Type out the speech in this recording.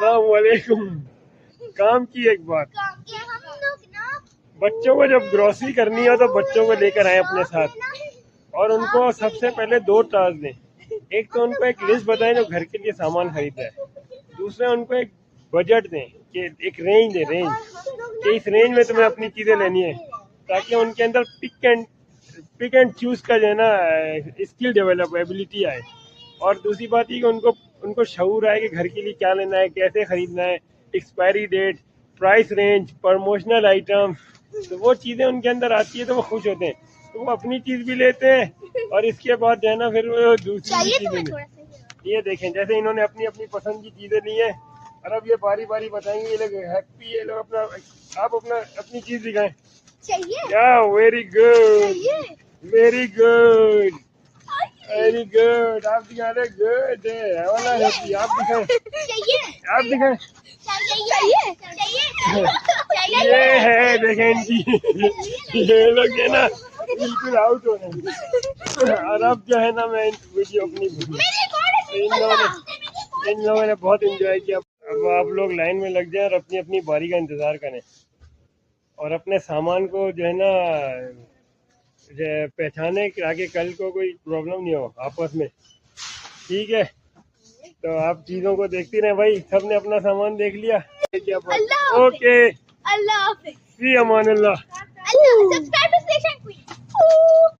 अस्सलाम वालेकुम। काम की एक बात, बच्चों को जब ग्रोसरी करनी हो तो बच्चों को लेकर आए अपने साथ और उनको सबसे पहले दो टास्क दें। एक तो उनको एक लिस्ट बताएं जो घर के लिए सामान खरीदा है, दूसरा उनको एक बजट दें कि एक रेंज दें, रेंज कि इस रेंज में तुम्हें अपनी चीज़ें लेनी है, ताकि उनके अंदर पिक एंड चूज का जो है ना स्किल डेवलप एबिलिटी आए। और दूसरी बात ये कि उनको शऊर आए कि घर के लिए क्या लेना है, कैसे खरीदना है, expiry date, price range, promotional item, तो वो चीज़ें उनके अंदर आती है तो वो खुश होते हैं, तो वो अपनी चीज़ भी लेते हैं और इसके बाद जो है ना फिर वो दूसरी चीज़ें। ये देखें जैसे इन्होंने अपनी अपनी पसंद की चीज़ें ली हैं और अब ये बारी बारी बताएंगे। ये लोग हैप्पी, ये लोग आप अपनी चीज़ दिखाएं। या very good, very good, very good. आप दिखा रहे गुड है वाला हैप्पी। आप दिखाएं, आप दिखाएं। ये है देखें इनकी, ये लोग है ना बिल्कुल आउट हो रहे हैं। और अब जो है ना मैं वीडियो अपनी इन लोगों ने बहुत एंजॉय किया। अब आप लोग लाइन में लग जाए और अपनी अपनी बारी का इंतजार करें और अपने सामान को जो है ना पहचाने कि आगे कल को कोई प्रॉब्लम नहीं हो आपस में। ठीक है, तो आप चीजों को देखती रहे भाई। सबने अपना सामान देख लिया, ओके, अल्लाह हाफिज़, फी अमान अल्लाह। सब्सक्राइब